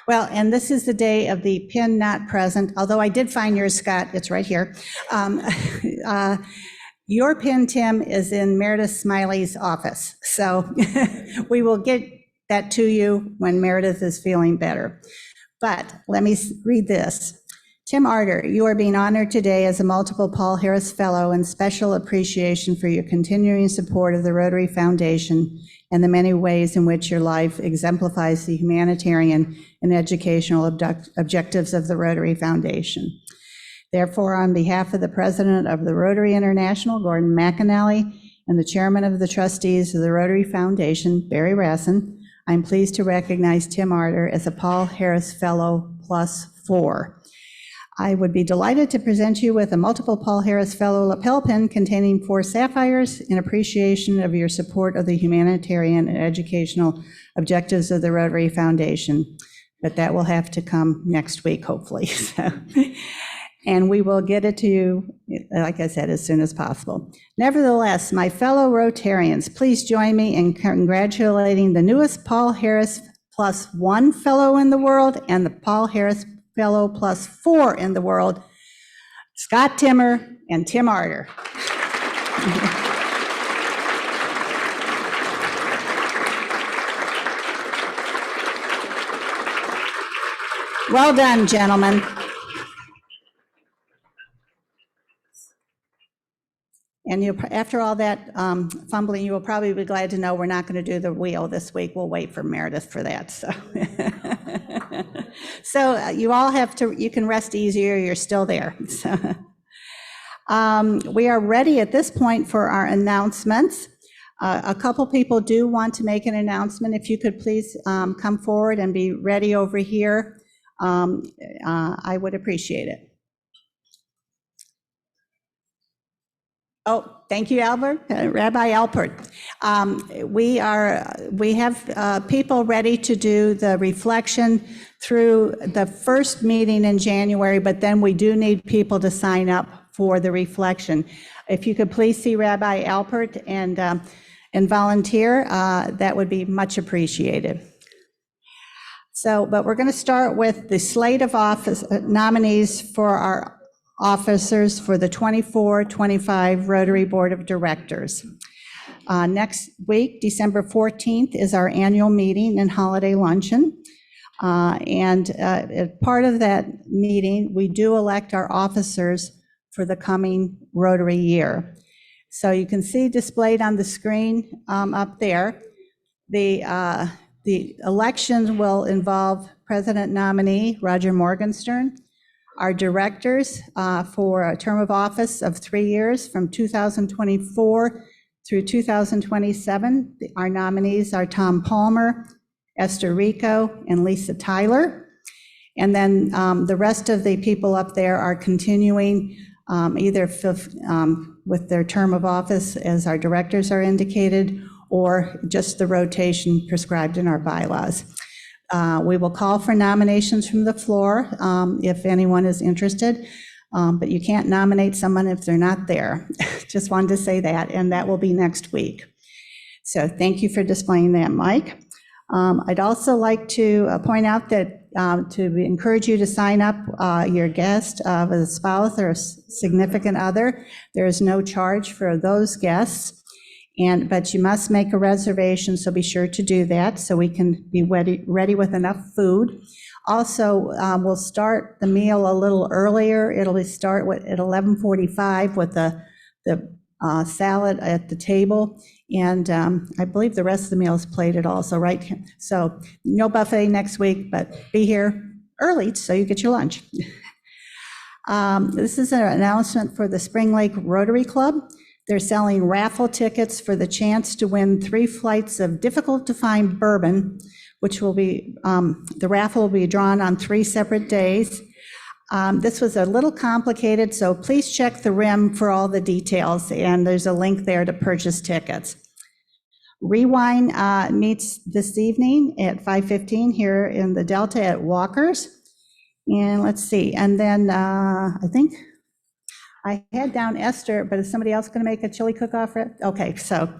Well, and this is the day of the pin not present, although I did find yours, Scott, it's right here. Your pin, Tim, is in Meredith Smiley's office. So we will get that to you when Meredith is feeling better. But let me read this. Tim Arter, you are being honored today as a multiple Paul Harris Fellow in special appreciation for your continuing support of the Rotary Foundation and the many ways in which your life exemplifies the humanitarian and educational objectives of the Rotary Foundation. Therefore, on behalf of the president of the Rotary International, Gordon McAnally, and the chairman of the trustees of the Rotary Foundation, Barry Rassin, I'm pleased to recognize Tim Arter as a Paul Harris Fellow +4. I would be delighted to present you with a multiple Paul Harris Fellow lapel pin containing 4 sapphires in appreciation of your support of the humanitarian and educational objectives of the Rotary Foundation. But that will have to come next week, hopefully. So, and we will get it to you, like I said, as soon as possible. Nevertheless, my fellow Rotarians, please join me in congratulating the newest Paul Harris +1 Fellow in the world and the Paul Harris Fellow +4 in the world, Scott Timmer and Tim Arter. Well done, gentlemen. And you, after all that fumbling, you will probably be glad to know we're not going to do the wheel this week. We'll wait for Meredith for that. So, so you all have to, you can rest easier. You're still there. So, we are ready at this point for our announcements. A couple people do want to make an announcement. If you could please come forward and be ready over here, I would appreciate it. Oh, thank you, Albert, Rabbi Alpert. We have people ready to do the reflection through the first meeting in January, but then we do need people to sign up for the reflection. If you could please see Rabbi Alpert and volunteer, that would be much appreciated. So, but we're going to start with the slate of office nominees for our officers for the 24-25 Rotary Board of Directors. Next week, December 14th, is our annual meeting and holiday luncheon. And part of that meeting, we do elect our officers for the coming Rotary year. So you can see displayed on the screen up there, the elections will involve President nominee Roger Morgenstern, our directors for a term of office of 3 years from 2024 through 2027. Our nominees are Tom Palmer, Esther Rico, and Lisa Tyler. And then the rest of the people up there are continuing either with their term of office as our directors are indicated, or just the rotation prescribed in our bylaws. We will call for nominations from the floor if anyone is interested, but you can't nominate someone if they're not there. Just wanted to say that, and that will be next week. So thank you for displaying that, Mike. I'd also like to point out that to encourage you to sign up your guest of a spouse or a significant other. There is no charge for those guests. But you must make a reservation, so be sure to do that so we can be ready with enough food. Also, we'll start the meal a little earlier. It'll start at 11:45 with the salad at the table. And I believe the rest of the meal is plated also, right? So no buffet next week, but be here early so you get your lunch. This is an announcement for the Spring Lake Rotary Club. They're selling raffle tickets for the chance to win 3 flights of difficult to find bourbon, which will be, the raffle will be drawn on 3 separate days. This was a little complicated, so please check the RIM for all the details, and there's a link there to purchase tickets. Rewind meets this evening at 5:15 here in the Delta at Walker's. And let's see, and then I think I had down Esther, but is somebody else going to make a chili cook-off? Okay, so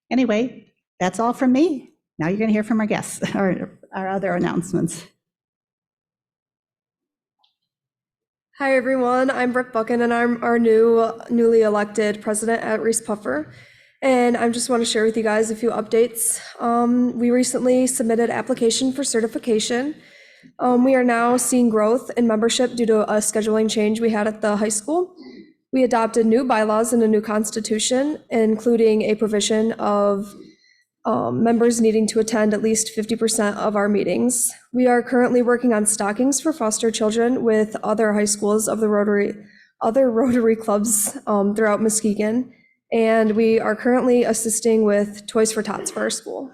anyway, that's all from me. Now you're going to hear from our guests, or our other announcements. Hi everyone, I'm Brooke Buchan and I'm our newly elected president at Reese Puffer. And I just want to share with you guys a few updates. We recently submitted application for certification. We are now seeing growth in membership due to a scheduling change we had at the high school. We adopted new bylaws and a new constitution, including a provision of members needing to attend at least 50% of our meetings. We are currently working on stockings for foster children with other high schools of the other Rotary clubs throughout Muskegon. And we are currently assisting with Toys for Tots for our school.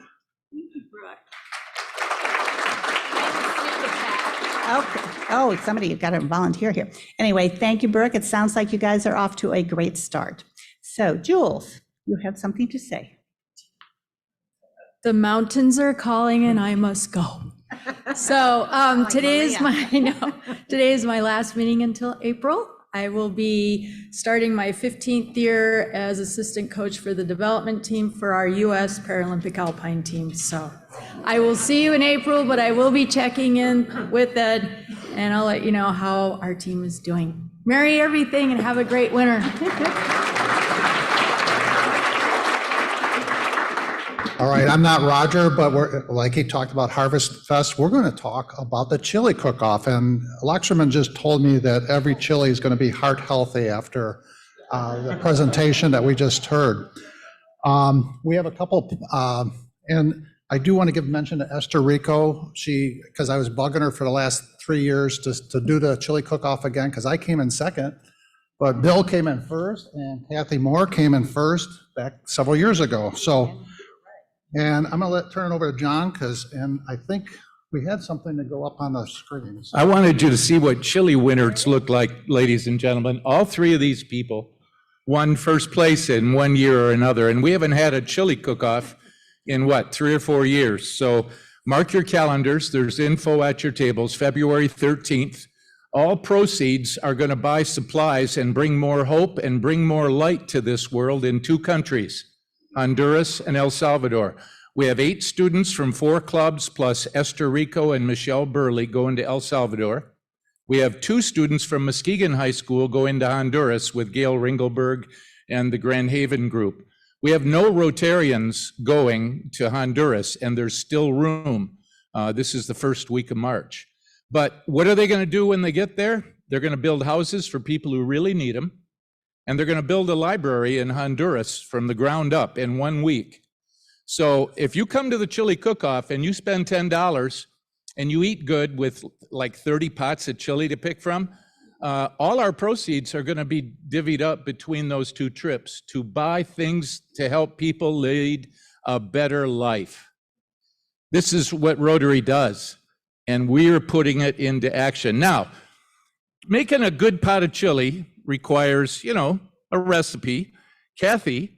Okay. Oh, somebody got to volunteer here. Anyway, thank you, Brooke. It sounds like you guys are off to a great start. So, Jules, you have something to say. The mountains are calling and I must go. So today is my last meeting until April. I will be starting my 15th year as assistant coach for the development team for our U.S. Paralympic Alpine team. So I will see you in April, but I will be checking in with Ed and I'll let you know how our team is doing. Merry everything and have a great winter. All right, I'm not Roger, but we're, like he talked about Harvest Fest, we're going to talk about the chili cook-off. And Luxerman just told me that every chili is going to be heart healthy after the presentation that we just heard. We have a couple, and I do want to give mention to Esther Rico. Because I was bugging her for the last 3 years to do the chili cook-off again, because I came in second, but Bill came in first and Kathy Moore came in first back several years ago. So. And I'm going to turn it over to John and I think we had something to go up on the screens. I wanted you to see what chili winners look like, ladies and gentlemen. All three of these people won first place in one year or another, and we haven't had a chili cook-off in 3 or 4 years. So mark your calendars. There's info at your tables, February 13th. All proceeds are going to buy supplies and bring more hope and bring more light to this world in 2 countries. Honduras and El Salvador. We have 8 students from 4 clubs plus Esther Rico and Michelle Burley going to El Salvador. We have 2 students from Muskegon High School going to Honduras with Gail Ringelberg and the Grand Haven group. We have no Rotarians going to Honduras and there's still room. This is the first week of March. But what are they going to do when they get there? They're going to build houses for people who really need them. And they're going to build a library in Honduras from the ground up in 1 week. So if you come to the chili cook-off and you spend $10 and you eat good with like 30 pots of chili to pick from, all our proceeds are going to be divvied up between those 2 trips to buy things to help people lead a better life. This is what Rotary does, and we're putting it into action. Now, making a good pot of chili requires, a recipe. Kathy,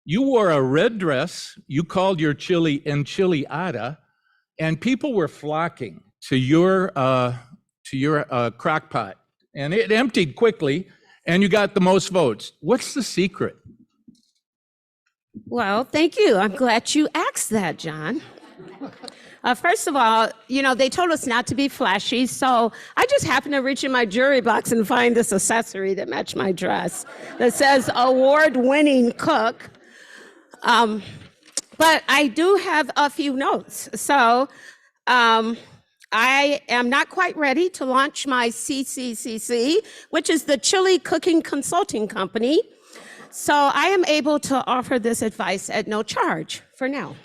you wore a red dress, you called your chili enchilada, and people were flocking to your crock pot. And it emptied quickly, and you got the most votes. What's the secret? Well, thank you. I'm glad you asked that, John. First of all, they told us not to be flashy, so I just happened to reach in my jewelry box and find this accessory that matched my dress that says award-winning cook. But I do have a few notes. So I am not quite ready to launch my CCCC, which is the Chili Cooking Consulting Company. So I am able to offer this advice at no charge for now.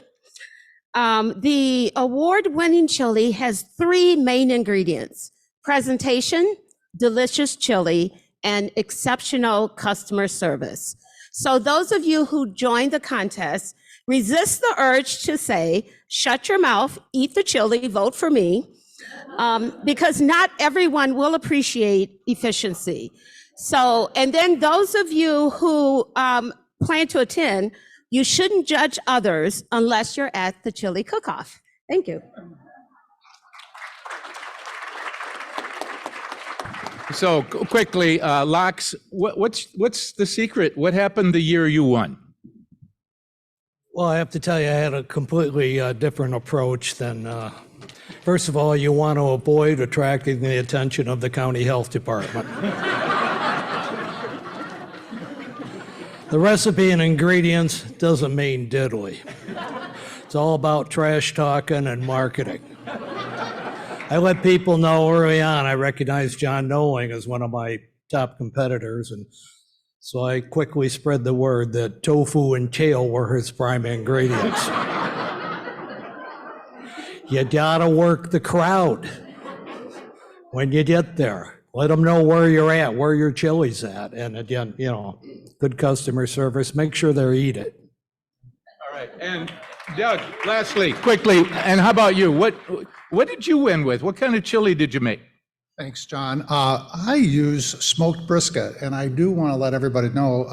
The award-winning chili has 3 main ingredients: presentation, delicious chili, and exceptional customer service. So those of you who joined the contest, resist the urge to say, shut your mouth, eat the chili, vote for me, because not everyone will appreciate efficiency. So, and then those of you who plan to attend, you shouldn't judge others unless you're at the chili cook-off. Thank you. So quickly, Lox, what's the secret? What happened the year you won? Well, I have to tell you, I had a completely different approach than, first of all, you want to avoid attracting the attention of the county health department. The recipe and ingredients doesn't mean diddly. It's all about trash talking and marketing. I let people know early on. I recognized John Knowling as one of my top competitors, and so I quickly spread the word that tofu and kale were his prime ingredients. You gotta work the crowd when you get there. Let them know where you're at, where your chili's at, and again, good customer service. Make sure they eat it. All right, and Doug, lastly, quickly, and how about you? What did you win with? What kind of chili did you make? Thanks, John. I use smoked brisket, and I do want to let everybody know,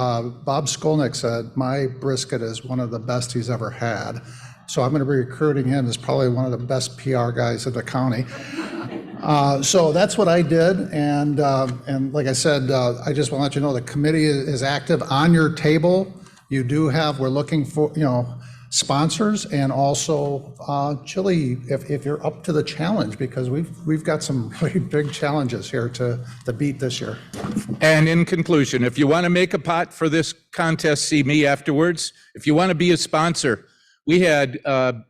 Bob Skolnick said my brisket is one of the best he's ever had. So I'm going to be recruiting him as probably one of the best PR guys in the county. So that's what I did, and like I said, I just want to let you know the committee is active. On your table, you do have, we're looking for, sponsors and also chili if you're up to the challenge, because we've got some really big challenges here to beat this year. And in conclusion, if you want to make a pot for this contest, see me afterwards. If you want to be a sponsor, we had 10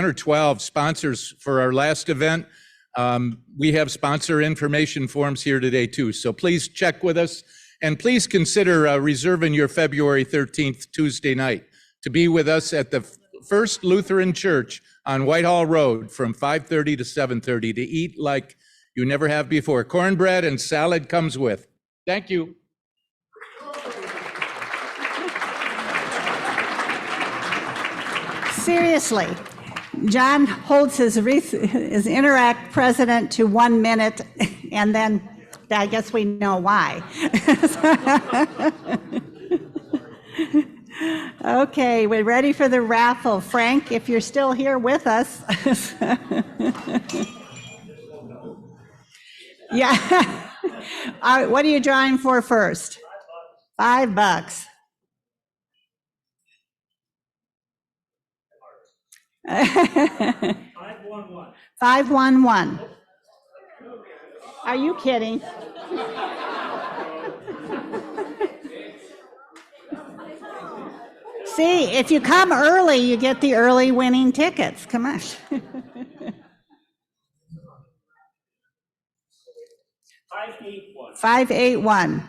or 12 sponsors for our last event. We have sponsor information forms here today too, so please check with us, and please consider reserving your February 13th Tuesday night to be with us at the First Lutheran Church on Whitehall Road from 5:30 to 7:30 to eat like you never have before. Cornbread and salad comes with. Thank you. Seriously, John holds his Interact president to 1 minute, and then I guess we know why. Okay, we're ready for the raffle. Frank, if you're still here with us. Yeah. All right, what are you drawing for first? $5. 511. Are you kidding? See, if you come early, you get the early winning tickets. Come on. 581.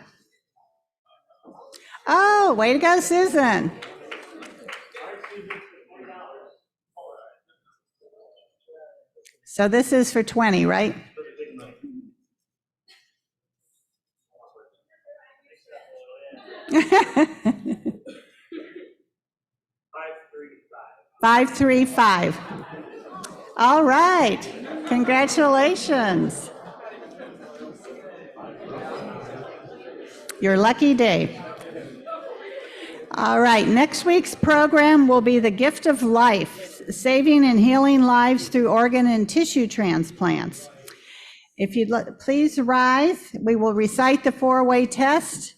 Oh, way to go, Susan. So this is for 20, right? $535. All right, congratulations. Your lucky day. All right, next week's program will be the gift of life, saving and healing lives through organ and tissue transplants. If you'd please rise, we will recite the four-way test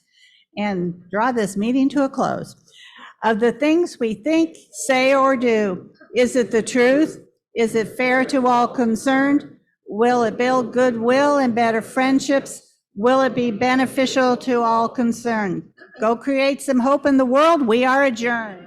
and draw this meeting to a close. Of the things we think, say, or do, is it the truth? Is it fair to all concerned? Will it build goodwill and better friendships? Will it be beneficial to all concerned? Go create some hope in the world. We are adjourned.